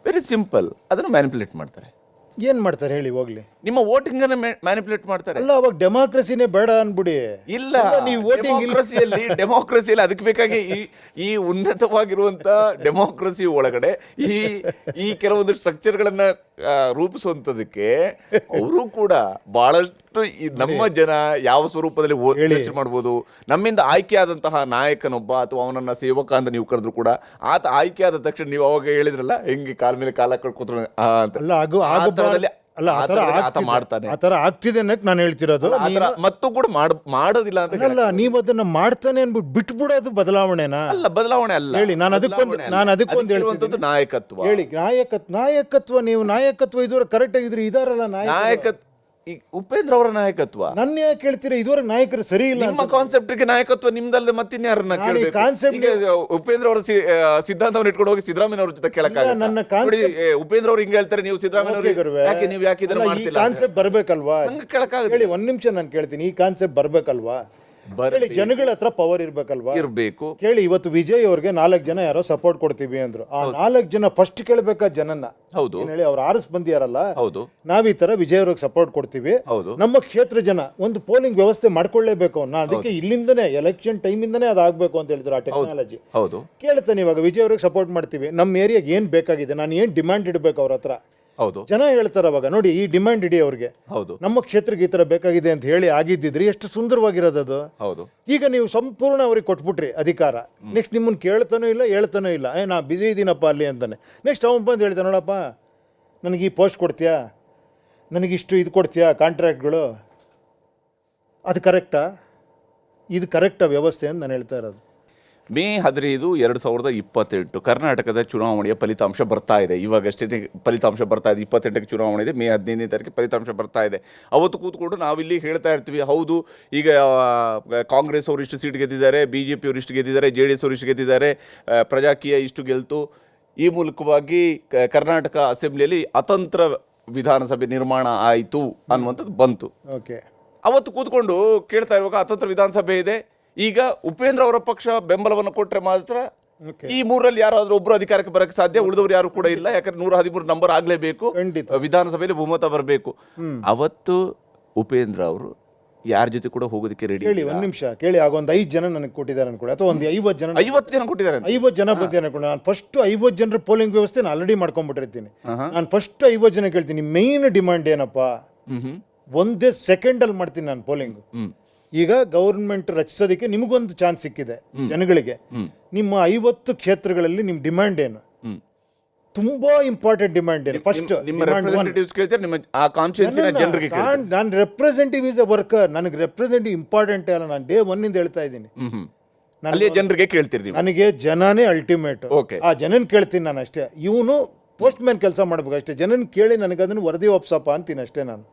Very simple. ಅದನ್ನು manipulate ಮಾಡ್ತಾರೆ. ಏನ್ ಮಾಡ್ತಾರೆ ಹೇಳಿ ಹೋಗ್ಲಿ. ನಿಮ್ಮ ವೋಟಿಂಗ್ ಅನ್ನು ಮ್ಯಾನಿಪುಲೇಟ್ ಮಾಡ್ತಾರೆ. ಅಲ್ಲ, ಅವಾಗ ಡೆಮಾಕ್ರಸಿನೇ ಬೇಡ ಅನ್ಬಿಡಿ. ಇಲ್ಲ, ನೀವು ವೋಟಿಂಗ್ ಡೆಮೋಕ್ರಸಿಯಲ್ಲಿ ಅದಕ್ಕೆ ಬೇಕಾಗಿ ಈ ಉನ್ನತವಾಗಿರುವಂತ ಡೆಮೋಕ್ರಸಿ ಒಳಗಡೆ ಈ ಕೆಲವೊಂದು ಸ್ಟ್ರಕ್ಚರ್ಗಳನ್ನ ರೂಪಿಸುವಂತದಕ್ಕೆ ಅವರು ಕೂಡ ಬಹಳಷ್ಟು ನಮ್ಮ ಜನ ಯಾವ ಸ್ವರೂಪದಲ್ಲಿ ಯೋಚನೆ ಮಾಡ್ಬೋದು. ನಮ್ಮಿಂದ ಆಯ್ಕೆ ಆದಂತಹ ನಾಯಕನೊಬ್ಬ ಅಥವಾ ಅವನನ್ನ ಸೇವಕ ಅಂತ ನೀವು ಕರೆದ್ರು ಕೂಡ ಆತ ಆಯ್ಕೆ ಆದ ತಕ್ಷಣ ನೀವು ಅವಾಗ ಹೇಳಿದ್ರಲ್ಲ, ಹೆಂಗೆ ಕಾಲ ಮೇಲೆ ಕಾಲ ಕಳ್ಕೊತ್ರ ಮಾಡ್ತಾನೆ. ಆತರ ಆಗ್ತಿದೆ ಅನ್ನಕ್ ನಾನು ಹೇಳ್ತಿರೋದು. ಮತ್ತು ಕೂಡ ಮಾಡೋದಿಲ್ಲ ಅಂತ ಅಲ್ಲ, ನೀವು ಅದನ್ನ ಮಾಡ್ತಾನೆ ಅನ್ಬಿಟ್ಟು ಬಿಟ್ಬಿಡೋದು ಬದಲಾವಣೆನಾ? ಅಲ್ಲ, ಬದಲಾವಣೆ ಅಲ್ಲ ಹೇಳಿ. ನಾನು ಅದಕ್ಕೊಂದು ಹೇಳುವಂತದ್ದು ನಾಯಕತ್ವ. ಹೇಳಿ, ನಾಯಕತ್ವ ನೀವು ನಾಯಕತ್ವ ಇದುವರೆಗೆ ಕರೆಕ್ಟ್ ಆಗಿದ್ರಿ. ಇದಾರಲ್ಲ ನಾಯಕತ್ವ, ಉಪೇಂದ್ರ ಅವರ ನಾಯಕತ್ವ. ನನ್ನ ಯಾಕೆ ಕೇಳ್ತೀರಾ? ಇದುವರೆಗೆ ನಾಯಕರು ಸರಿ ಇಲ್ಲ. ನಿಮ್ಮ ಕಾನ್ಸೆಪ್ಟ್ಗೆ ನಾಯಕತ್ವ ನಿಮ್ದಲ್ಲದೆ ಮತ್ತಿನ್ಯಾರನ್ನ ಉಪೇಂದ್ರ ಅವರ ಸಿದ್ಧಾಂತವನ್ನು ಇಟ್ಕೊಂಡು ಹೋಗಿ ಸಿದ್ದರಾಮಯ್ಯ ಅವ್ರ ಜೊತೆ ಕೇಳಕ್ಕಾಗಲ್ಲ. ಉಪೇಂದ್ರ ಅವ್ರು ಹಿಂಗೆ ಹೇಳ್ತಾರೆ, ನೀವು ಸಿದ್ದರಾಮಯ್ಯ ಯಾಕೆ ನೀವು ಯಾಕೆ ಇದನ್ನ ಮಾಡ್ತಿಲ್ಲ? ಕಾನ್ಸೆಪ್ಟ್ ಬರ್ಬೇಕಲ್ವಾ? ಕೇಳಕ್ಕಾಗಲ್ಲ. ಹೇಳಿ, ಒಂದ್ ನಿಮಿಷ ನಾನು ಕೇಳ್ತೀನಿ. ಈ ಕಾನ್ಸೆಪ್ಟ್ ಬರ್ಬೇಕಲ್ವಾ? ಹೇಳಿ, ಜನಗಳ ಹತ್ರ ಪವರ್ ಇರ್ಬೇಕಲ್ವಾ? ಇರ್ಬೇಕು. ಕೇಳಿ, ಇವತ್ತು ವಿಜಯ್ ಅವ್ರಿಗೆ 4 ಜನ ಯಾರೋ ಸಪೋರ್ಟ್ ಕೊಡ್ತೀವಿ ಅಂದ್ರು. ಆ 4 ಜನ ಫಸ್ಟ್ ಕೇಳ್ಬೇಕಾ ಜನನ್ನ? ಹೌದು. ಹೇಳಿ, ಅವ್ರು ಆರಿಸ್ ಬಂದಿಯಾರಲ್ಲ. ಹೌದು. ನಾವ್ ಈ ತರ ವಿಜಯ್ ಅವ್ರಿಗೆ ಸಪೋರ್ಟ್ ಕೊಡ್ತೀವಿ. ಹೌದು. ನಮ್ಮ ಕ್ಷೇತ್ರ ಜನ ಒಂದು ಪೋಲಿಂಗ್ ವ್ಯವಸ್ಥೆ ಮಾಡ್ಕೊಳ್ಳೇಬೇಕು. ಅದಕ್ಕೆ ಇಲ್ಲಿಂದನೇ ಎಲೆಕ್ಷನ್ ಟೈಮ್ ಇಂದನೇ ಅದಾಗಬೇಕು ಅಂತ ಹೇಳಿದ್ರು. ಆ ಟೆಕ್ನಾಲಜಿ. ಹೌದು. ಕೇಳ್ತಾನೆ, ಇವಾಗ ವಿಜಯ್ ಅವ್ರಿಗೆ ಸಪೋರ್ಟ್ ಮಾಡ್ತೀವಿ, ನಮ್ಮ ಏರಿಯಾಗೆ ಏನ್ ಬೇಕಾಗಿದೆ, ನಾನು ಏನ್ ಡಿಮ್ಯಾಂಡ್ ಇಡಬೇಕು ಅವ್ರ ಹತ್ರ. ಹೌದು. ಜನ ಹೇಳ್ತಾರ ಅವಾಗ, ನೋಡಿ ಈ ಡಿಮ್ಯಾಂಡ್ ಇಡಿ ಅವ್ರಿಗೆ. ಹೌದು. ನಮ್ಮ ಕ್ಷೇತ್ರಕ್ಕೆ ಈ ತರ ಬೇಕಾಗಿದೆ ಅಂತ ಹೇಳಿ ಆಗಿದ್ದಿದ್ರಿ ಎಷ್ಟು ಸುಂದರವಾಗಿರೋದದು. ಹೌದು. ಈಗ ನೀವು ಸಂಪೂರ್ಣ ಅವ್ರಿಗೆ ಕೊಟ್ಬಿಟ್ರಿ ಅಧಿಕಾರ. ನೆಕ್ಸ್ಟ್ ನಿಮ್ಮನ್ನ ಕೇಳ್ತಾನೂ ಇಲ್ಲ, ಹೇಳ್ತಾನೂ ಇಲ್ಲ. ನಾ ಬಿಜಿ ಇದ್ದೀನಪ್ಪ ಅಲ್ಲಿ ಅಂತಾನೆ. ನೆಕ್ಸ್ಟ್ ಅವನು ಬಂದು ಹೇಳ್ತಾನೆ, ನೋಡಪ್ಪ ನನಗೆ ಈ ಪೋಸ್ಟ್ ಕೊಡ್ತೀಯಾ, ನನಗಿಷ್ಟು ಇದು ಕೊಡ್ತೀಯಾ ಕಾಂಟ್ರಾಕ್ಟ್ಗಳು, ಅದು ಕರೆಕ್ಟಾ? ಇದು ಕರೆಕ್ಟಾ ವ್ಯವಸ್ಥೆ ಅಂತ ನಾನು ಹೇಳ್ತಾ ಇರೋದು. ಮೇ 15, 2028 ಕರ್ನಾಟಕದ ಚುನಾವಣೆಯ ಫಲಿತಾಂಶ ಬರ್ತಾ ಇದೆ. ಇವಾಗಷ್ಟೇ ಫಲಿತಾಂಶ ಬರ್ತಾ ಇದೆ. 28ಕ್ಕೆ ಚುನಾವಣೆ ಇದೆ, ಮೇ 15ನೇ ತಾರೀಕು ಫಲಿತಾಂಶ ಬರ್ತಾ ಇದೆ. ಅವತ್ತು ಕೂತ್ಕೊಂಡು ನಾವಿಲ್ಲಿ ಹೇಳ್ತಾ ಇರ್ತೀವಿ, ಹೌದು ಈಗ ಕಾಂಗ್ರೆಸ್ ಅವರು ಇಷ್ಟು ಸೀಟ್ ಗೆದ್ದಿದ್ದಾರೆ, BJP ಅವರು ಇಷ್ಟು ಗೆದ್ದಿದ್ದಾರೆ, JDS ಅವರು ಇಷ್ಟು ಗೆದ್ದಿದ್ದಾರೆ, ಪ್ರಜಾಕೀಯ ಇಷ್ಟು ಗೆಲ್ತು. ಈ ಮೂಲಕವಾಗಿ ಕರ್ನಾಟಕ ಅಸೆಂಬ್ಲಿಯಲ್ಲಿ ಅತಂತ್ರ ವಿಧಾನಸಭೆ ನಿರ್ಮಾಣ ಆಯಿತು ಅನ್ನುವಂಥದ್ದು ಬಂತು. ಓಕೆ. ಅವತ್ತು ಕೂತ್ಕೊಂಡು ಕೇಳ್ತಾ ಇರುವಾಗ ಅತಂತ್ರ ವಿಧಾನಸಭೆ ಇದೆ, ಈಗ ಉಪೇಂದ್ರ ಅವರ ಪಕ್ಷ ಬೆಂಬಲವನ್ನು ಕೊಟ್ಟರೆ ಮಾತ್ರ ಈ 3ರಲ್ಲಿ ಯಾರಾದ್ರೂ ಒಬ್ರು ಅಧಿಕಾರಕ್ಕೆ ಬರಕ್ಕೆ ಸಾಧ್ಯ, ಉಳಿದವರು ಯಾರು ಕೂಡ ಇಲ್ಲ. ಯಾಕಂದ್ರೆ 113 ನಂಬರ್ ಆಗ್ಲೇಬೇಕು, ವಿಧಾನಸಭೆಯಲ್ಲಿ ಬಹುಮತ ಬರಬೇಕು. ಅವತ್ತು ಉಪೇಂದ್ರ ಅವರು ಯಾರ ಜೊತೆ ಕೂಡ ಹೋಗೋದಕ್ಕೆ ರೆಡಿ. ಹೇಳಿ, ಒಂದ್ ನಿಮಿಷ ಕೇಳಿ. ಆಗ ಒಂದು 5 ಜನ ನನಗೆ ಕೊಟ್ಟಿದ್ದಾರೆ ಅನ್ಕೊಳ್ಳಿ, ಅಥವಾ ಒಂದು 50 ಜನ ಕೊಟ್ಟಿದ್ದಾರೆ. 50 ಜನ ಬಂದಿದ್ದಾರೆ ಅನ್ಕೊಳ್ಳಿ. ನಾನು ಫಸ್ಟ್ 50 ಜನರ ಪೋಲಿಂಗ್ ವ್ಯವಸ್ಥೆ ಆಲ್ರೆಡಿ ಮಾಡ್ಕೊಂಡ್ಬಿಟ್ಟಿರ್ತೀನಿ. ನಾನು ಫಸ್ಟ್ 50 ಜನ ಕೇಳ್ತೀನಿ, ಮೇನ್ ಡಿಮಾಂಡ್ ಏನಪ್ಪಾ? ಒಂದೇ ಸೆಕೆಂಡ್ ಅಲ್ಲಿ ಮಾಡ್ತೀನಿ ನಾನು ಪೋಲಿಂಗ್. ಈಗ ಗೌರ್ಮೆಂಟ್ ರಚಿಸೋದಕ್ಕೆ ನಿಮಗೊಂದು ಚಾನ್ಸ್ ಸಿಕ್ಕಿದೆ ಜನಗಳಿಗೆ. ನಿಮ್ಮ 50 ಕ್ಷೇತ್ರಗಳಲ್ಲಿ ನಿಮ್ ಡಿಮ್ಯಾಂಡ್ ಏನು? ತುಂಬಾ ಇಂಪಾರ್ಟೆಂಟ್ ಡಿಮ್ಯಾಂಡ್ ಏನು? ಫಸ್ಟ್ ನಾನು ರೆಪ್ರೆಸೆಂಟೇಟಿವ್ ಇಸ್ ಎ ವರ್ಕರ್. ನನಗೆ ರೆಪ್ರೆಸೆಂಟೇಟಿವ್ ಇಂಪಾರ್ಟೆಂಟ್ ಅಲ್ಲ. ನಾನು ಡೇ 1 ಇಂದ ಹೇಳ್ತಾ ಇದ್ದೀನಿ. ಜನರಿಗೆ ಕೇಳ್ತೀರಿ, ನನಗೆ ಜನನೇ ಅಲ್ಟಿಮೇಟ್. ಆ ಜನನ್ ಕೇಳ್ತೀನಿ ನಾನು ಅಷ್ಟೇ. ಇವನು ಪೋಸ್ಟ್ ಮ್ಯಾನ್ ಕೆಲಸ ಮಾಡ್ಬೇಕು ಅಷ್ಟೇ. ಜನನ್ ಕೇಳಿ ನನಗೆ ಅದನ್ನು ವರದಿ ಒಪ್ಸಪ್ಪ ಅಂತೀನಿ ಅಷ್ಟೇ. ನಾನು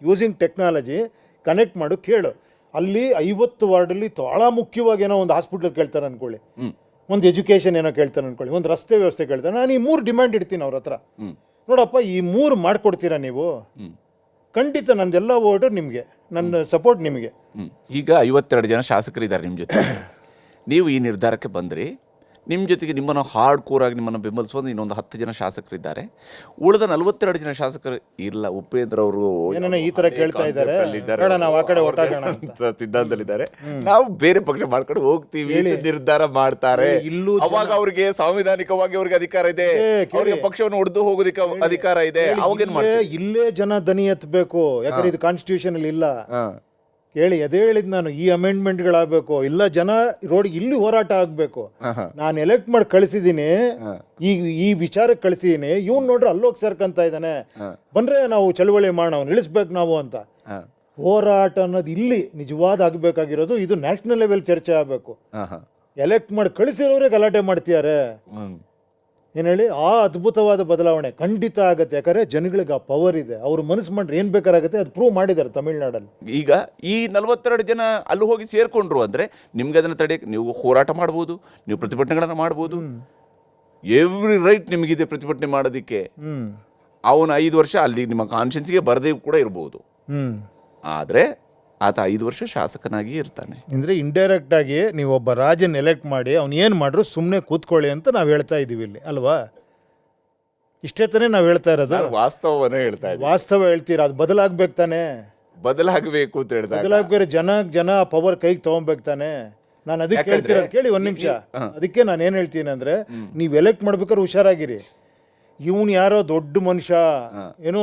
ಯೂಸಿಂಗ್ ಟೆಕ್ನಾಲಜಿ ಕನೆಕ್ಟ್ ಮಾಡು, ಕೇಳು. ಅಲ್ಲಿ 50 ವಾರ್ಡಲ್ಲಿ ಬಹಳ ಮುಖ್ಯವಾಗಿ ಏನೋ ಒಂದು ಹಾಸ್ಪಿಟಲ್ ಕೇಳ್ತಾರೆ ಅನ್ಕೊಳ್ಳಿ, ಒಂದು ಎಜುಕೇಶನ್ ಏನೋ ಕೇಳ್ತಾರೆ ಅನ್ಕೊಳ್ಳಿ, ಒಂದು ರಸ್ತೆ ವ್ಯವಸ್ಥೆ ಕೇಳ್ತಾರೆ. ನಾನು ಈ 3 ಡಿಮ್ಯಾಂಡ್ ಇಡ್ತೀನಿ ಅವ್ರ ಹತ್ರ. ನೋಡಪ್ಪ, ಈ 3 ಮಾಡ್ಕೊಡ್ತೀರಾ ನೀವು? ಖಂಡಿತ ನಂದೆಲ್ಲ ಓಟು ನಿಮಗೆ, ನನ್ನ ಸಪೋರ್ಟ್ ನಿಮಗೆ. ಈಗ 52 ಜನ ಶಾಸಕರಿದ್ದಾರೆ ನಿಮ್ಮ ಜೊತೆ. ನೀವು ಈ ನಿರ್ಧಾರಕ್ಕೆ ಬಂದ್ರಿ. ನಿಮ್ಮ ಜೊತೆಗೆ ನಿಮ್ಮನ್ನು ಹಾರ್ಡ್ ಕೋರ್ ಆಗಿ ನಿಮ್ಮನ್ನು ಬೆಂಬಲಿಸುವಂತ ಇನ್ನೊಂದು 10 ಜನ ಶಾಸಕರಿದ್ದಾರೆ. ಉಳಿದ 42 ಜನ ಶಾಸಕರು ಇಲ್ಲ, ಉಪೇಂದ್ರ ಅವರು ಈ ತರ ಕೇಳ್ತಾ ಇದ್ದಾರೆ, ಸಿದ್ಧಾಂತದಲ್ಲಿದ್ದಾರೆ, ನಾವು ಬೇರೆ ಪಕ್ಷ ಮಾಡ್ಕೊಂಡು ಹೋಗ್ತೀವಿ ನಿರ್ಧಾರ ಮಾಡ್ತಾರೆ. ಅವಾಗ ಅವ್ರಿಗೆ ಸಾಂವಿಧಾನಿಕವಾಗಿ ಅವ್ರಿಗೆ ಅಧಿಕಾರ ಇದೆ, ಅವರಿಗೆ ಪಕ್ಷವನ್ನು ಹೊಡೆದು ಹೋಗೋದಕ್ಕೆ ಅಧಿಕಾರ ಇದೆ. ಅವಾಗೇನ್ ಮಾಡ್ತಾರೆ? ಇಲ್ಲೇ ಜನ ದನಿ ಎತ್ತಬೇಕು. ಯಾಕಂದ್ರೆ ಇದು ಕಾನ್ಸ್ಟಿಟ್ಯೂಷನ್ ಅಲ್ಲಿ ಇಲ್ಲ. ಕೇಳಿ, ಅದೇ ಹೇಳಿದ್ ನಾನು, ಈ ಅಮೆಂಡ್ಮೆಂಟ್ಗಳಾಗಬೇಕು, ಇಲ್ಲ ಜನ ರೋಡ್ ಇಲ್ಲಿ ಹೋರಾಟ ಆಗ್ಬೇಕು. ನಾನು ಎಲೆಕ್ಟ್ ಮಾಡಿ ಕಳಿಸಿದೀನಿ, ಈ ವಿಚಾರಕ್ಕೆ ಕಳಿಸಿದೀನಿ, ಇವ್ನು ನೋಡ್ರಿ ಅಲ್ಲೋಗಿ ಸೇರ್ಕಂತ ಇದ್ದಾನೆ, ಬಂದ್ರೆ ನಾವು ಚಳುವಳಿ ಮಾಡೋಣ, ಅವ್ನು ಇಳಿಸ್ಬೇಕು ನಾವು ಅಂತ. ಹೋರಾಟ ಅನ್ನೋದು ಇಲ್ಲಿ ನಿಜವಾದ ಆಗ್ಬೇಕಾಗಿರೋದು. ಇದು ನ್ಯಾಷನಲ್ ಲೆವೆಲ್ ಚರ್ಚೆ ಆಗ್ಬೇಕು. ಎಲೆಕ್ಟ್ ಮಾಡಿ ಕಳಿಸಿರೋರೇ ಗಲಾಟೆ ಮಾಡ್ತಿದ್ದಾರೆ. ಏನು ಹೇಳಿ? ಆ ಅದ್ಭುತವಾದ ಬದಲಾವಣೆ ಖಂಡಿತ ಆಗುತ್ತೆ. ಯಾಕಂದ್ರೆ ಜನಗಳಿಗೆ ಆ ಪವರ್ ಇದೆ. ಅವ್ರು ಮನಸ್ಸು ಮಾಡ್ರೆ ಏನ್ ಬೇಕಾಗುತ್ತೆ ಅದು ಪ್ರೂವ್ ಮಾಡಿದ್ದಾರೆ ತಮಿಳ್ನಾಡಲ್ಲಿ. ಈಗ ಈ 42 ಜನ ಅಲ್ಲಿ ಹೋಗಿ ಸೇರ್ಕೊಂಡ್ರು ಅಂದ್ರೆ ನಿಮ್ಗೆ ಅದನ್ನ ತಡೆಯಕ್ಕೆ ನೀವು ಹೋರಾಟ ಮಾಡ್ಬೋದು, ನೀವು ಪ್ರತಿಭಟನೆಗಳನ್ನ ಮಾಡ್ಬೋದು. ಎವ್ರಿ ರೈಟ್ ನಿಮಗಿದೆ ಪ್ರತಿಭಟನೆ ಮಾಡೋದಕ್ಕೆ. ಅವನು 5 ವರ್ಷ ಅಲ್ಲಿ ನಿಮ್ಮ ಕಾನ್ಶಿಯನ್ಸ್ಗೆ ಬರದೇ ಕೂಡ ಇರ್ಬೋದು. ಆದ್ರೆ ಆತ 5 ವರ್ಷ ಶಾಸಕನಾಗಿ ಇರ್ತಾನೆ. ಅಂದರೆ ಇಂಡೈರೆಕ್ಟ್ ಆಗಿ ನೀವು ಒಬ್ಬ ರಾಜನ್ ಎಲೆಕ್ಟ್ ಮಾಡಿ ಅವ್ನು ಏನು ಮಾಡ್ರು ಸುಮ್ಮನೆ ಕೂತ್ಕೊಳ್ಳಿ ಅಂತ ನಾವು ಹೇಳ್ತಾ ಇದ್ದೀವಿ ಇಲ್ಲಿ ಅಲ್ವಾ? ಇಷ್ಟೇ ತಾನೇ ನಾವು ಹೇಳ್ತಾ ಇರೋದು. ನಾನು ವಾಸ್ತವವನ್ನೇ ಹೇಳ್ತಾ ಇದ್ದೀನಿ. ವಾಸ್ತವ ಹೇಳ್ತೀರಾ, ಅದು ಬದಲಾಗ್ಬೇಕು ತಾನೇ. ಬದಲಾಗಬೇಕು ಅಂತ ಹೇಳಿದಾಗ ಬದಲಾಗ್ಬೇರೆ, ಜನ ಪವರ್ ಕೈಗೆ ತೊಗೊಬೇಕು ತಾನೇ. ನಾನು ಅದಕ್ಕೆ ಹೇಳ್ತಿರೋದು ಕೇಳಿ ಒಂದು ನಿಮಿಷ. ಅದಕ್ಕೆ ನಾನು ಏನು ಹೇಳ್ತೀನಿ ಅಂದರೆ, ನೀವು ಎಲೆಕ್ಟ್ ಮಾಡ್ಬೇಕಾದ್ರೆ ಹುಷಾರಾಗಿರಿ. ಇವನು ಯಾರೋ ದೊಡ್ಡ ಮನುಷ್ಯ ಏನೋ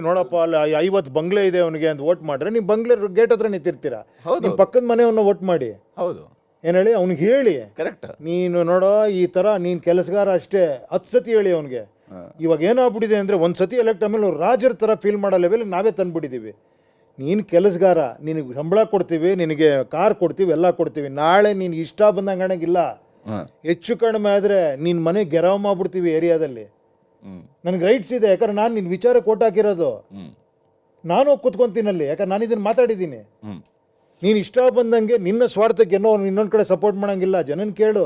ನೋಡಪ್ಪ ಅಲ್ಲಿ 50 ಬಂಗ್ಲೆ ಇದೆ ಅವನಿಗೆ ಅಂತ ವೋಟ್ ಮಾಡ್ರೆ, ನೀವು ಬಂಗ್ಲೆ ಗೇಟ್ ಹತ್ರ ನಿಂತಿರ್ತೀರಾ. ನಿಮ್ಮ ಪಕ್ಕದ ಮನೆಯವನ್ನ ವೋಟ್ ಮಾಡಿ. ಹೌದು, ಏನು ಹೇಳಿ ಅವ್ನಿಗೆ ಹೇಳಿ, ಕರೆಕ್ಟ್, ನೀನು ನೋಡೋ ಈ ಥರ ನೀನು ಕೆಲಸಗಾರ ಅಷ್ಟೇ 10 ಸತಿ ಹೇಳಿ ಅವನಿಗೆ. ಇವಾಗ ಏನಾಗ್ಬಿಟ್ಟಿದೆ ಅಂದರೆ, ಒಂದು ಸತಿ ಎಲೆಕ್ಟ್ ಆಮೇಲೆ ಅವ್ರು ರಾಜರ ಥರ ಫೀಲ್ ಮಾಡೋ ಲೆವೆಲ್ಗೆ ನಾವೇ ತಂದುಬಿಟ್ಟಿದ್ದೀವಿ. ನೀನು ಕೆಲಸಗಾರ, ನಿನಗೆ ಸಂಬಳ ಕೊಡ್ತೀವಿ, ನಿನಗೆ ಕಾರ್ ಕೊಡ್ತೀವಿ, ಎಲ್ಲ ಕೊಡ್ತೀವಿ. ನಾಳೆ ನೀನು ಇಷ್ಟ ಬಂದಂಗೆ ಕಾಣಂಗಿಲ್ಲ, ಹೆಚ್ಚು ಕಡಿಮೆ ಆದರೆ ನಿನ್ನ ಮನೆ ಗೆರಾವ್ ಮಾಡ್ಬಿಡ್ತೀವಿ ಏರಿಯಾದಲ್ಲಿ. ನನಗೆ ರೈಟ್ಸ್ ಇದೆ, ಯಾಕಂದ್ರೆ ನಾನು ನಿನ್ನ ವಿಚಾರ ಕೊಟ್ಟು ಹಾಕಿರೋದು. ನಾನು ಕೂತ್ಕೊಂತೀನಲ್ಲಿ, ಯಾಕಂದ್ರೆ ನಾನು ಇದನ್ನು ಮಾತಾಡಿದ್ದೀನಿ. ನೀನು ಇಷ್ಟ ಬಂದಂಗೆ ನಿನ್ನ ಸ್ವಾರ್ಥಕ್ಕೆ ಏನೋ ಇನ್ನೊಂದು ಕಡೆ ಸಪೋರ್ಟ್ ಮಾಡೋಂಗಿಲ್ಲ. ಜನನ ಕೇಳು,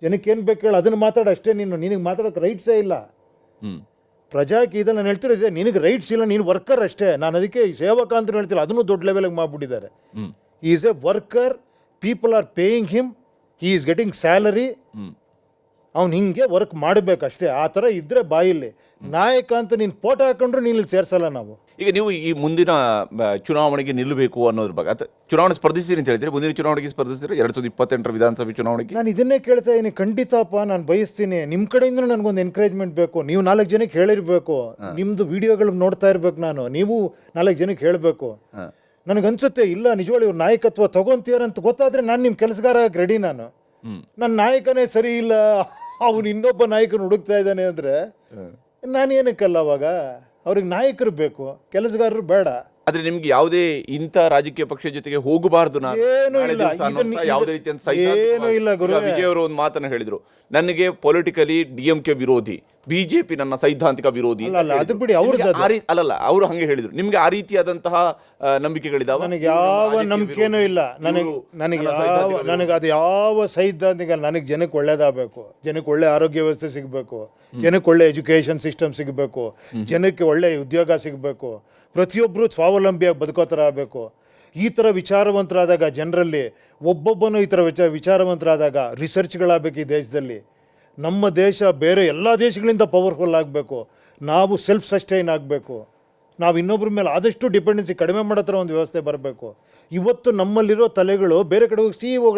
ಜನಕ್ಕೆ ಏನು ಬೇಕು ಹೇಳು, ಅದನ್ನು ಮಾತಾಡು ಅಷ್ಟೇ. ನಿನಗೆ ಮಾತಾಡೋಕೆ ರೈಟ್ಸೇ ಇಲ್ಲ. ಪ್ರಜಾಕಿ ಇದನ್ನು ನಾನು ಹೇಳ್ತಿರೋದೆ, ನಿನಗೆ ರೈಟ್ಸ್ ಇಲ್ಲ, ನೀನು ವರ್ಕರ್ ಅಷ್ಟೇ. ನಾನು ಅದಕ್ಕೆ ಸೇವಕ ಅಂತ ಹೇಳ್ತಿಲ್ಲ, ಅದನ್ನು ದೊಡ್ಡ ಲೆವೆಲ್ಗೆ ಮಾಡಿಬಿಟ್ಟಿದ್ದಾರೆ. Is A worker, people are paying him, he is getting salary. ಅವ್ನು ಹಿಂಗೆ ವರ್ಕ್ ಮಾಡಬೇಕಷ್ಟೇ. ಆ ಥರ ಇದ್ದರೆ ಬಾಯಲ್ಲಿ ನಾಯಕ ಅಂತ ನೀನು ಫೋಟೋ ಹಾಕೊಂಡ್ರು ನೀನು ಇಲ್ಲಿ ಸೇರಿಸಲ್ಲ ನಾವು. ಈಗ ನೀವು ಈ ಮುಂದಿನ ಚುನಾವಣೆಗೆ ನಿಲ್ಲಬೇಕು ಅನ್ನೋದ್ರ ಬಗ್ಗೆ, ಅಥವಾ ಚುನಾವಣೆ ಸ್ಪರ್ಧಿಸ್ತೀನಿ ಅಂತ ಹೇಳ್ತೀರಿ, ಮುಂದಿನ ಚುನಾವಣೆಗೆ ಸ್ಪರ್ಧಿಸ್ತೀರಿ 2028 ವಿಧಾನಸಭೆ ಚುನಾವಣೆಗೆ? ನಾನು ಇದನ್ನೇ ಕೇಳ್ತಾ ಇದ್ದೀನಿ. ಖಂಡಿತಪ್ಪ ನಾನು ಬಯಸ್ತೀನಿ. ನಿಮ್ಮ ಕಡೆಯಿಂದ ನನಗೊಂದು ಎನ್ಕರೇಜ್ಮೆಂಟ್ ಬೇಕು. ನೀವು 4 ಜನಕ್ಕೆ ಹೇಳಿರಬೇಕು, ನಿಮ್ಮದು ವಿಡಿಯೋಗಳು ನೋಡ್ತಾ ಇರ್ಬೇಕು ನಾನು. ನೀವು 4 ಜನಕ್ಕೆ ಹೇಳಬೇಕು. ನನಗನ್ಸುತ್ತೆ ಇಲ್ಲ ನಿಜವಾಗ್ಲೂ ಇವ್ರು ನಾಯಕತ್ವ ತಗೊಂತೀರಂತ ಗೊತ್ತಾದರೆ ನಾನು ನಿಮ್ಮ ಕೆಲಸಗಾರ ರೆಡಿ. ನನ್ನ ನಾಯಕನೇ ಸರಿ ಇಲ್ಲ, ಅವನು ಇನ್ನೊಬ್ಬ ನಾಯಕನ ಹುಡುಕ್ತಾ ಇದ್ದಾನೆ ಅಂದರೆ ನಾನು ಏನಕ್ಕಲ್ಲ. ಅವಾಗ ಅವ್ರಿಗೆ ನಾಯಕರು ಬೇಕು, ಕೆಲಸಗಾರರು ಬೇಡ. ಆದ್ರೆ ನಿಮ್ಗೆ ಯಾವುದೇ ಇಂಥ ರಾಜಕೀಯ ಪಕ್ಷ ಜೊತೆಗೆ ಹೋಗಬಾರ್ದು ನಾನು ಏನೂ ಇಲ್ಲ, ಯಾವುದೇ ರೀತಿಯ ಏನೂ ಇಲ್ಲ ಗುರು. ವಿಜಯ್ ಅವರು ಒಂದು ಮಾತನ್ನು ಹೇಳಿದ್ರು, ನನಗೆ ಪೊಲಿಟಿಕಲಿ DMK ವಿರೋಧಿ, ಬಿಜೆಪಿ ನನ್ನ ಸೈದ್ಧಾಂತಿಕ ವಿರೋಧಿ. ಅದು ಬಿಡಿ, ಅಲ್ಲಲ್ಲ, ಅವರು ಹಂಗೆ ಹೇಳಿದ್ರು. ನಿಮ್ಗೆ ಆ ರೀತಿಯಾದಂತಹ ನಂಬಿಕೆಗಳಿದಾವ? ನನಗೆ ಯಾವ ನಂಬಿಕೆನೂ ಇಲ್ಲ. ನನಗೆ ಅದು ಯಾವ ಸೈದ್ಧಾಂತಿಕ. ನನಗೆ ಜನಕ್ಕೆ ಒಳ್ಳೇದಾಗಬೇಕು, ಜನಕ್ಕೆ ಒಳ್ಳೆ ಆರೋಗ್ಯ ವ್ಯವಸ್ಥೆ ಸಿಗಬೇಕು, ಜನಕ್ಕೆ ಒಳ್ಳೆ ಎಜುಕೇಷನ್ ಸಿಸ್ಟಮ್ ಸಿಗಬೇಕು, ಜನಕ್ಕೆ ಒಳ್ಳೆ ಉದ್ಯೋಗ ಸಿಗಬೇಕು, ಪ್ರತಿಯೊಬ್ಬರು ಸ್ವಾವಲಂಬಿಯಾಗಿ ಬದುಕೋ ಥರ ಆಗಬೇಕು. ಈ ಥರ ವಿಚಾರವಂತರಾದಾಗ ಜನರಲ್ಲಿ ಒಬ್ಬೊಬ್ಬನು ಈ ಥರ ವಿಚಾರವಂತರಾದಾಗ ರಿಸರ್ಚ್ಗಳಾಗಬೇಕು ಈ ದೇಶದಲ್ಲಿ. ನಮ್ಮ ದೇಶ ಬೇರೆ ಎಲ್ಲ ದೇಶಗಳಿಂದ ಪವರ್ಫುಲ್ ಆಗಬೇಕು. ನಾವು ಸೆಲ್ಫ್ ಸಸ್ಟೈನ್ ಆಗಬೇಕು. ನಾವು ಇನ್ನೊಬ್ಬರ ಮೇಲೆ ಆದಷ್ಟು ಡಿಪೆಂಡೆನ್ಸಿ ಕಡಿಮೆ ಮಾಡೋ ಥರ ಒಂದು ವ್ಯವಸ್ಥೆ ಬರಬೇಕು. ಇವತ್ತು ನಮ್ಮಲ್ಲಿರೋ ತಲೆಗಳು ಬೇರೆ ಕಡೆ ಹೋಗಿ CEO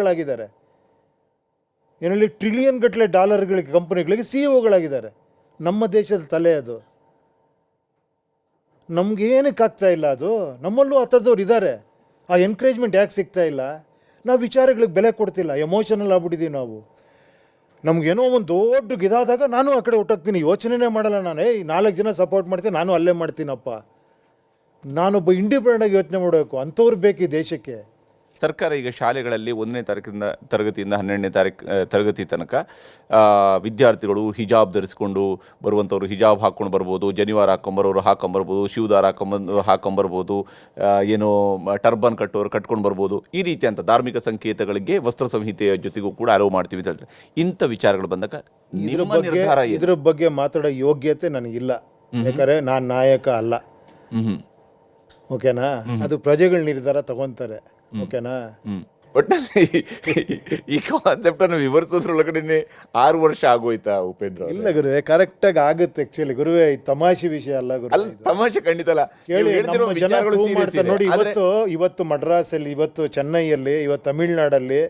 ಏನಲ್ಲಿ ಟ್ರಿಲಿಯನ್ ಗಟ್ಟಲೆ ಡಾಲರ್ಗಳಿಗೆ ಕಂಪನಿಗಳಿಗೆ CEO ನಮ್ಮ ದೇಶದ ತಲೆ ಅದು. ನಮ್ಗೆ ಏನಕ್ಕೆ ಆಗ್ತಾ ಇಲ್ಲ ಅದು? ನಮ್ಮಲ್ಲೂ ಆ ಥರದವ್ರು ಇದ್ದಾರೆ. ಆ ಎನ್ಕರೇಜ್ಮೆಂಟ್ ಯಾಕೆ ಸಿಗ್ತಾ ಇಲ್ಲ? ನಾವು ವಿಚಾರಗಳಿಗೆ ಬೆಲೆ ಕೊಡ್ತಿಲ್ಲ, ಎಮೋಷನಲ್ ಆಗ್ಬಿಟ್ಟಿದ್ದೀವಿ ನಾವು. ನಮಗೇನೋ ಒಂದು ದೊಡ್ಡ ಇದಾದಾಗ ನಾನು ಆ ಕಡೆ ಹೊಟ್ಟೋಗ್ತೀನಿ, ಯೋಚನೆನೇ ಮಾಡಲ್ಲ. ನಾನು 4 ಜನ ಸಪೋರ್ಟ್ ಮಾಡ್ತೀನಿ, ನಾನು ಅಲ್ಲೇ ಮಾಡ್ತೀನಪ್ಪ. ನಾನೊಬ್ಬ ಇಂಡಿಪೆಂಡೆಂಟ್ ಆಗಿ ಯೋಚನೆ ಮಾಡಬೇಕು. ಅಂಥವ್ರು ಬೇಕು ಈ ದೇಶಕ್ಕೆ. ಸರ್ಕಾರ ಈಗ ಶಾಲೆಗಳಲ್ಲಿ 1ನೇ ತರಗತಿಯಿಂದ 12ನೇ ತರಗತಿ ತನಕ ವಿದ್ಯಾರ್ಥಿಗಳು ಹಿಜಾಬ್ ಧರಿಸ್ಕೊಂಡು ಬರುವಂಥವ್ರು ಹಿಜಾಬ್ ಹಾಕ್ಕೊಂಡು ಬರ್ಬೋದು, ಜನಿವಾರ ಹಾಕ್ಕೊಂಬರೋರು ಹಾಕ್ಕೊಂಬರ್ಬೋದು, ಶಿವದಾರ ಹಾಕ್ಕೊಂಬರ್ಬೋದು, ಏನೋ ಟರ್ಬನ್ ಕಟ್ಟೋರು ಕಟ್ಕೊಂಡು ಬರ್ಬೋದು. ಈ ರೀತಿಯಂಥ ಧಾರ್ಮಿಕ ಸಂಕೇತಗಳಿಗೆ ವಸ್ತ್ರ ಸಂಹಿತೆಯ ಜೊತೆಗೂ ಕೂಡ ಅರಿವು ಮಾಡ್ತೀವಿ ಅಂತ ಹೇಳಿದ್ರೆ, ಇಂಥ ವಿಚಾರಗಳು ಬಂದಾಗ ಇದ್ರ ಬಗ್ಗೆ ಮಾತಾಡೋ ಯೋಗ್ಯತೆ ನನಗಿಲ್ಲ. ಯಾಕಂದರೆ ನಾನು ನಾಯಕ ಅಲ್ಲ. ಓಕೆನಾ? ಅದು ಪ್ರಜೆಗಳ ನಿರ್ಧಾರ ತಗೊತಾರೆ. ಓಕೆನಾ? ಒಟ್ಟಲ್ಲಿ ಈ ಕಾನ್ಸೆಪ್ಟ್ ಅನ್ನು ವಿವರಿಸೋದ್ರೊಳಗಡೆ 6 ವರ್ಷ ಆಗೋಯ್ತಾ ಉಪೇಂದ್ರ? ಇಲ್ಲ ಗುರುವೆ, ಕರೆಕ್ಟಾಗಿ ಆಗುತ್ತೆ. ಆಕ್ಚುಲಿ ಗುರುವೆ, ತಮಾಷೆ ವಿಷಯ ಅಲ್ಲ ಗುರು. ತಮಾಷೆ ಖಂಡಿತ ಅಲ್ಲ. ಕೇಳಿ, ನಮ್ಮ ಜನ ನೋಡಿ, ಇವತ್ತು ಮಡ್ರಾಸಲ್ಲಿ, ಇವತ್ತು ಚೆನ್ನೈಯಲ್ಲಿ, ಇವತ್ತು ತಮಿಳ್ನಾಡಲ್ಲಿ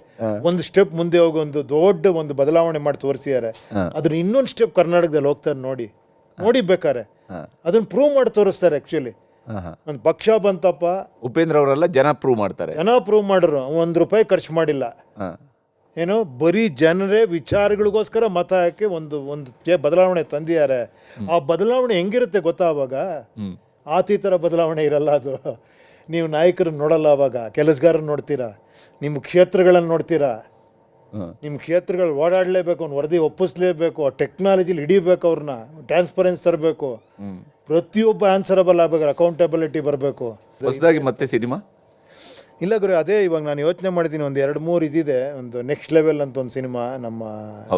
ಒಂದು ಸ್ಟೆಪ್ ಮುಂದೆ ಹೋಗಿ ಒಂದು ದೊಡ್ಡ ಒಂದು ಬದಲಾವಣೆ ಮಾಡಿ ತೋರಿಸಿದ್ದಾರೆ. ಅದ್ರ ಇನ್ನೊಂದು ಸ್ಟೆಪ್ ಕರ್ನಾಟಕದಲ್ಲಿ ಹೋಗ್ತಾರೆ. ನೋಡಿ ಬೇಕಾರೆ ಅದನ್ನ ಪ್ರೂವ್ ಮಾಡಿ ತೋರಿಸ್ತಾರೆ. ಆಕ್ಚುಲಿ ಒಂದು ಪಕ್ಷ ಬಂತಪ್ಪ, ಉಪೇಂದ್ರ ಅವರೆಲ್ಲ ಜನ ಪ್ರೂವ್ ಮಾಡ್ತಾರೆ. ಜನ ಪ್ರೂವ್ ಮಾಡಿದ್ರು. ₹1 ಖರ್ಚು ಮಾಡಿಲ್ಲ. ಏನೋ ಬರೀ ಜನರೇ ವಿಚಾರಗಳಿಗೋಸ್ಕರ ಮತ ಹಾಕಿ ಒಂದು ಬದಲಾವಣೆ ತಂದಿದ್ದಾರೆ. ಆ ಬದಲಾವಣೆ ಹೆಂಗಿರುತ್ತೆ ಗೊತ್ತಾ? ಅವಾಗ ಥರ ಬದಲಾವಣೆ ಇರಲ್ಲ ಅದು. ನೀವು ನಾಯಕರನ್ನ ನೋಡಲ್ಲ, ಅವಾಗ ಕೆಲಸಗಾರನ್ನ ನೋಡ್ತೀರಾ, ನಿಮ್ಮ ಕ್ಷೇತ್ರಗಳನ್ನು ನೋಡ್ತೀರಾ. ನಿಮ್ಮ ಕ್ಷೇತ್ರಗಳು ಓಡಾಡಲೇಬೇಕು, ಅವ್ನು ವರದಿ ಒಪ್ಪಿಸ್ಲೇಬೇಕು, ಟೆಕ್ನಾಲಜಿಲಿ ಹಿಡಿಬೇಕು, ಅವ್ರನ್ನ ಟ್ರಾನ್ಸ್ಪರೆನ್ಸ್ ತರಬೇಕು, ಪ್ರತಿಯೊಬ್ಬ ಆನ್ಸರಬಲ್ ಆಗಬೇಕು, ಅಕೌಂಟಬಿಲಿಟಿ ಬರಬೇಕು. ಹೊಸದಾಗಿ ಮತ್ತೆ ಸಿನಿಮಾ ಇಲ್ಲ ಗುರು, ಅದೇ ಇವಾಗ ನಾನು ಯೋಚನೆ ಮಾಡಿದ್ದೀನಿ. ಒಂದು 2-3 ಇದಿದೆ. ಒಂದು ನೆಕ್ಸ್ಟ್ ಲೆವೆಲ್ ಅಂತ ಒಂದು ಸಿನಿಮಾ ನಮ್ಮ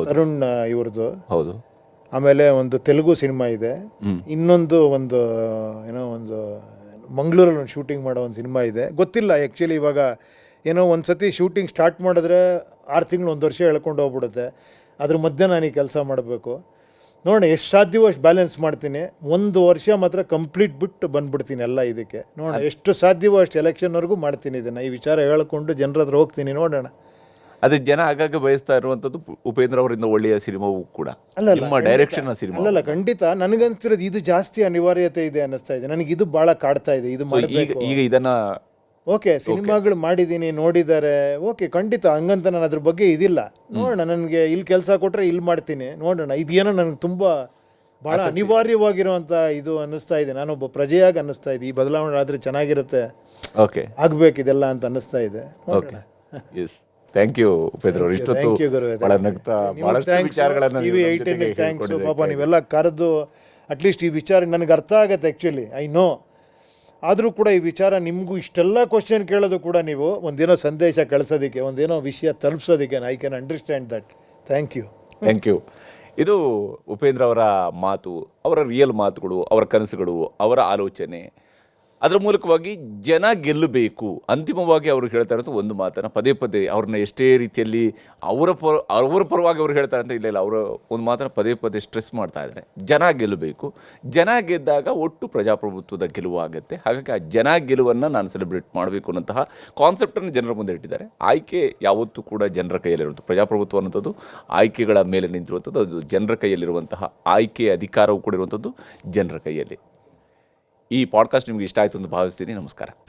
ತರುಣ್ ಇವ್ರದ್ದು. ಹೌದು. ಆಮೇಲೆ ಒಂದು ತೆಲುಗು ಸಿನಿಮಾ ಇದೆ. ಇನ್ನೊಂದು ಒಂದು ಮಂಗಳೂರಲ್ಲಿ ಒಂದು ಶೂಟಿಂಗ್ ಮಾಡೋ ಒಂದು ಸಿನಿಮಾ ಇದೆ. ಗೊತ್ತಿಲ್ಲ ಆ್ಯಕ್ಚುಲಿ. ಇವಾಗ ಏನೋ ಒಂದು ಸತಿ ಶೂಟಿಂಗ್ ಸ್ಟಾರ್ಟ್ ಮಾಡಿದ್ರೆ 6 ತಿಂಗಳು 1 ವರ್ಷ ಎಳ್ಕೊಂಡು ಹೋಗ್ಬಿಡುತ್ತೆ. ಅದ್ರ ಮಧ್ಯೆ ನಾನು ಈ ಕೆಲಸ ಮಾಡಬೇಕು. ನೋಡೋಣ ಎಷ್ಟು ಸಾಧ್ಯವೋ ಅಷ್ಟು ಬ್ಯಾಲೆನ್ಸ್ ಮಾಡ್ತೀನಿ. 1 ವರ್ಷ ಮಾತ್ರ ಕಂಪ್ಲೀಟ್ ಬಿಟ್ಟು ಬಂದ್ಬಿಡ್ತೀನಿ ಎಲ್ಲ ಇದಕ್ಕೆ. ನೋಡೋಣ ಎಷ್ಟು ಸಾಧ್ಯವೋ ಅಷ್ಟು ಎಲೆಕ್ಷನ್ವರೆಗೂ ಮಾಡ್ತೀನಿ ಇದನ್ನು. ಈ ವಿಚಾರ ಹೇಳ್ಕೊಂಡು ಜನರ ಹತ್ರ ಹೋಗ್ತೀನಿ, ನೋಡೋಣ. ಅದೇ ಜನ ಆಗಾಗ ಬಯಸ್ತಾ ಇರುವಂಥದ್ದು ಉಪೇಂದ್ರ ಅವರಿಂದ ಒಳ್ಳೆಯ ಸಿನಿಮಾವು ಕೂಡ, ನಿಮ್ಮ ಡೈರೆಕ್ಷನ್ ಸಿನಿಮಾ. ಅಲ್ಲಲ್ಲ, ಖಂಡಿತ ನನಗನ್ಸಿರೋದು ಇದು ಜಾಸ್ತಿ ಅನಿವಾರ್ಯತೆ ಇದೆ ಅನ್ನಿಸ್ತಾ ಇದೆ ನನಗೆ. ಇದು ಭಾಳ ಕಾಡ್ತಾ ಇದೆ, ಇದು ಮಾಡಬೇಕು. ಈಗ ಇದನ್ನ ಓಕೆ, ಸಿನಿಮಾಗಳು ಮಾಡಿದ್ದೀನಿ, ನೋಡಿದ್ದಾರೆ, ಓಕೆ, ಖಂಡಿತ ಹಂಗಂತ ನಾನು ಅದ್ರ ಬಗ್ಗೆ ಇದಿಲ್ಲ. ನೋಡೋಣ, ನನಗೆ ಇಲ್ಲಿ ಕೆಲಸ ಕೊಟ್ಟರೆ ಇಲ್ಲಿ ಮಾಡ್ತೀನಿ, ನೋಡೋಣ. ಇದೇನೋ ನನಗೆ ತುಂಬ ಭಾಳ ಅನಿವಾರ್ಯವಾಗಿರುವಂಥ ಇದು ಅನ್ನಿಸ್ತಾ ಇದೆ. ನಾನೊಬ್ಬ ಪ್ರಜೆಯಾಗಿ ಅನ್ನಿಸ್ತಾ ಇದೆ, ಈ ಬದಲಾವಣೆ ಆದರೆ ಚೆನ್ನಾಗಿರುತ್ತೆ, ಓಕೆ ಆಗಬೇಕಿದೆಲ್ಲ ಅಂತ ಅನ್ನಿಸ್ತಾ ಇದೆ. Okay, yes, thank you Upendra ಅವರು. ಇಷ್ಟೊತ್ತು ಭಾಳ ನಗ್ತಾ ಭಾಳಷ್ಟು ವಿಚಾರಗಳನ್ನು ಥ್ಯಾಂಕ್ಸು ಪಾಪ, ನೀವೆಲ್ಲ ಕರೆದು ಅಟ್ಲೀಸ್ಟ್ ಈ ವಿಚಾರ ನನಗೆ ಅರ್ಥ ಆಗತ್ತೆ. ಆ್ಯಕ್ಚುಲಿ ಐ ನೋ, ಆದರೂ ಕೂಡ ಈ ವಿಚಾರ ನಿಮಗೂ ಇಷ್ಟೆಲ್ಲ ಕ್ವಶನ್ ಕೇಳೋದು ಕೂಡ ನೀವು ಒಂದೇನೋ ಸಂದೇಶ ಕಳಿಸೋದಕ್ಕೆ, ಒಂದೇನೋ ವಿಷಯ ತಲುಪಿಸೋದಕ್ಕೆ I can understand that. Thank you. Thank you. ಇದು ಉಪೇಂದ್ರ ಅವರ ಮಾತು, ಅವರ ರಿಯಲ್ ಮಾತುಗಳು, ಅವರ ಕನಸುಗಳು, ಅವರ ಆಲೋಚನೆ, ಅದರ ಮೂಲಕವಾಗಿ ಜನ ಗೆಲ್ಲಬೇಕು. ಅಂತಿಮವಾಗಿ ಅವರು ಹೇಳ್ತಾ ಇರೋದು ಒಂದು ಮಾತನ್ನು ಪದೇ ಪದೇ, ಅವ್ರನ್ನ ಎಷ್ಟೇ ರೀತಿಯಲ್ಲಿ ಅವರ ಪರವಾಗಿ ಅವರು ಹೇಳ್ತಾರೆ ಅಂತ ಇಲ್ಲ, ಅವರ ಒಂದು ಮಾತನ್ನು ಪದೇ ಪದೇ ಸ್ಟ್ರೆಸ್ ಮಾಡ್ತಾ ಇದ್ದಾರೆ. ಜನ ಗೆಲ್ಲಬೇಕು, ಜನ ಗೆದ್ದಾಗ ಒಟ್ಟು ಪ್ರಜಾಪ್ರಭುತ್ವದ ಗೆಲುವು ಆಗುತ್ತೆ. ಹಾಗಾಗಿ ಆ ಜನ ಗೆಲುವನ್ನು ನಾನು ಸೆಲೆಬ್ರೇಟ್ ಮಾಡಬೇಕು ಅನ್ನೋಂತಹ ಕಾನ್ಸೆಪ್ಟನ್ನು ಜನರ ಮುಂದೆ ಇಟ್ಟಿದ್ದಾರೆ. ಆಯ್ಕೆ ಯಾವತ್ತೂ ಕೂಡ ಜನರ ಕೈಯಲ್ಲಿರುವಂಥ, ಪ್ರಜಾಪ್ರಭುತ್ವ ಅನ್ನೋಂಥದ್ದು ಆಯ್ಕೆಗಳ ಮೇಲೆ ನಿಂತಿರುವಂಥದ್ದು, ಅದು ಜನರ ಕೈಯಲ್ಲಿರುವಂತಹ ಆಯ್ಕೆ ಅಧಿಕಾರವು ಕೂಡ ಇರುವಂಥದ್ದು ಜನರ ಕೈಯಲ್ಲಿ. ಈ ಪಾಡ್ಕಾಸ್ಟ್ ನಿಮಗೆ ಇಷ್ಟ ಆಯಿತು ಅಂತ ಭಾವಿಸ್ತೀನಿ. ನಮಸ್ಕಾರ.